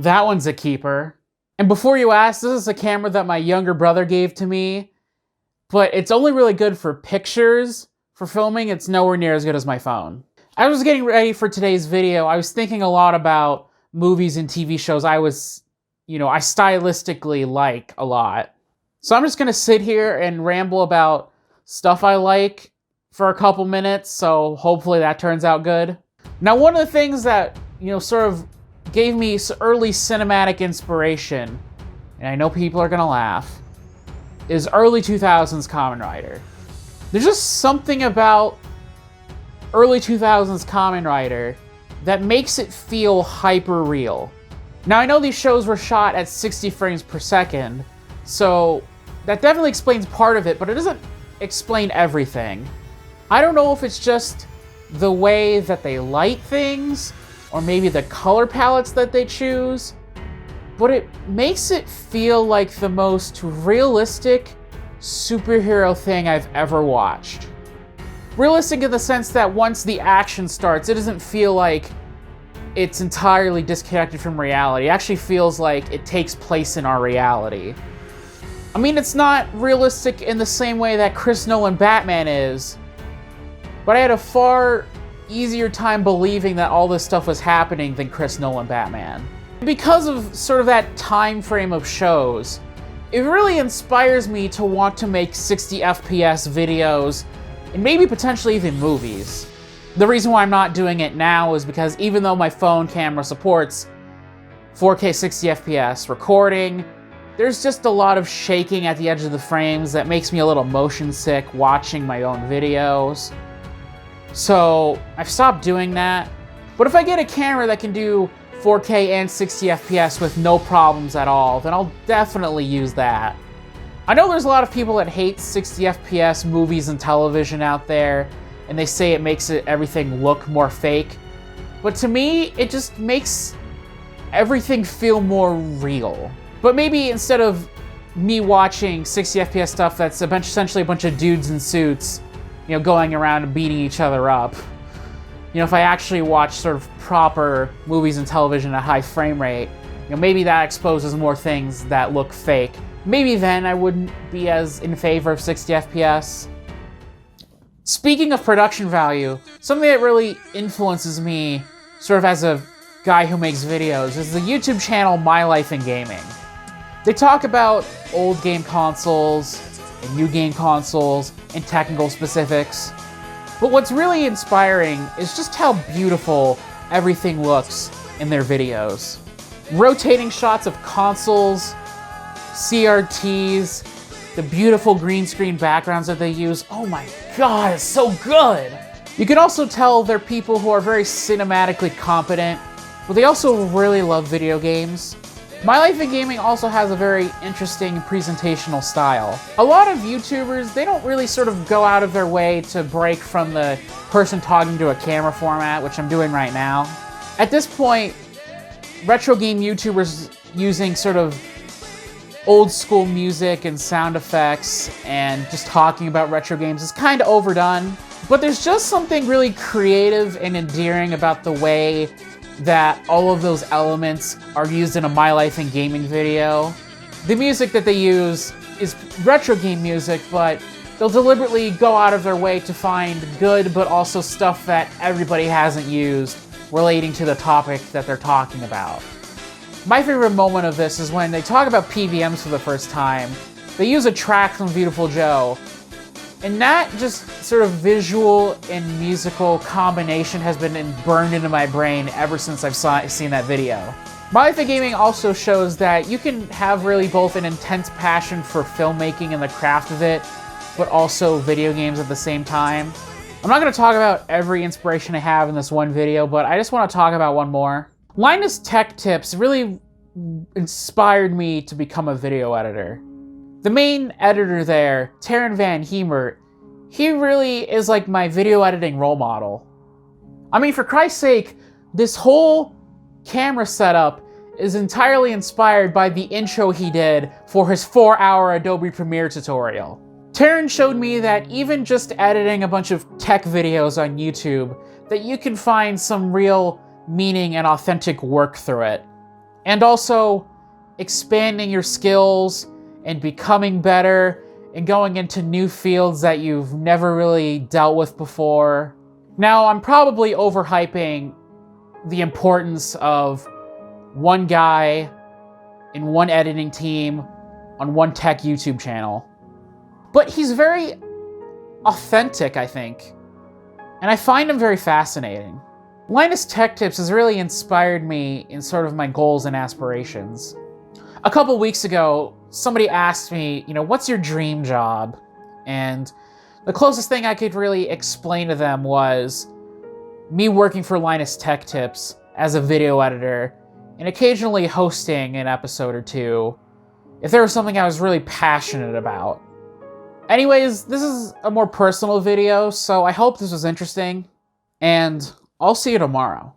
That one's a keeper. And before you ask, this is a camera that my younger brother gave to me, but it's only really good for pictures. For filming, it's nowhere near as good as my phone. I was getting ready for today's video. I was thinking a lot about movies and TV shows I stylistically like a lot. So I'm just gonna sit here and ramble about stuff I like for a couple minutes, so hopefully that turns out good. Now, one of the things that, sort of gave me early cinematic inspiration, and I know people are gonna laugh, is early 2000s Kamen Rider. There's just something about early 2000s Kamen Rider that makes it feel hyper real. Now, I know these shows were shot at 60 frames per second, so that definitely explains part of it, but it doesn't explain everything. I don't know if it's just the way that they light things, or maybe the color palettes that they choose, but it makes it feel like the most realistic superhero thing I've ever watched. Realistic in the sense that once the action starts, it doesn't feel like it's entirely disconnected from reality. It actually feels like it takes place in our reality. I mean, it's not realistic in the same way that Chris Nolan Batman is, but I had a far easier time believing that all this stuff was happening than Chris Nolan Batman. Because of sort of that time frame of shows, it really inspires me to want to make 60 FPS videos, and maybe potentially even movies. The reason why I'm not doing it now is because even though my phone camera supports 4K 60 FPS recording, there's just a lot of shaking at the edge of the frames that makes me a little motion sick watching my own videos. So I've stopped doing that. But if I get a camera that can do 4K and 60 FPS with no problems at all, then I'll definitely use that. I know there's a lot of people that hate 60 FPS movies and television out there, and they say it makes everything look more fake. But to me, it just makes everything feel more real. But maybe instead of me watching 60 FPS stuff that's essentially a bunch of dudes in suits, going around and beating each other up, if I actually watch sort of proper movies and television at high frame rate, maybe that exposes more things that look fake. Maybe then I wouldn't be as in favor of 60 FPS. Speaking of production value, something that really influences me, sort of as a guy who makes videos, is the YouTube channel My Life in Gaming. They talk about old game consoles, and new game consoles, and technical specifics. But what's really inspiring is just how beautiful everything looks in their videos. Rotating shots of consoles, CRTs, the beautiful green screen backgrounds that they use. Oh my god, it's so good! You can also tell they're people who are very cinematically competent, but they also really love video games. My Life in Gaming also has a very interesting presentational style. A lot of YouTubers, they don't really sort of go out of their way to break from the person talking to a camera format, which I'm doing right now. At this point, retro game YouTubers using sort of old school music and sound effects and just talking about retro games is kind of overdone. But there's just something really creative and endearing about the way that all of those elements are used in a My Life in Gaming video. The music that they use is retro game music, but they'll deliberately go out of their way to find good, but also stuff that everybody hasn't used relating to the topic that they're talking about. My favorite moment of this is when they talk about PVMs for the first time. They use a track from Beautiful Joe, and that just sort of visual and musical combination has been burned into my brain ever since I've seen that video. My Life in Gaming also shows that you can have really both an intense passion for filmmaking and the craft of it, but also video games at the same time. I'm not going to talk about every inspiration I have in this one video, but I just want to talk about one more. Linus Tech Tips really inspired me to become a video editor. The main editor there, Taryn Van Hemert, he really is like my video editing role model. I mean, for Christ's sake, this whole camera setup is entirely inspired by the intro he did for his 4-hour Adobe Premiere tutorial. Taryn showed me that even just editing a bunch of tech videos on YouTube, that you can find some real meaning and authentic work through it. and also expanding your skills and becoming better and going into new fields that you've never really dealt with before. Now, I'm probably overhyping the importance of one guy in one editing team on one tech YouTube channel. But he's very authentic, I think, and I find him very fascinating. Linus Tech Tips has really inspired me in sort of my goals and aspirations. A couple weeks ago, somebody asked me, what's your dream job? And the closest thing I could really explain to them was me working for Linus Tech Tips as a video editor and occasionally hosting an episode or two if there was something I was really passionate about. Anyways, this is a more personal video, so I hope this was interesting, and I'll see you tomorrow.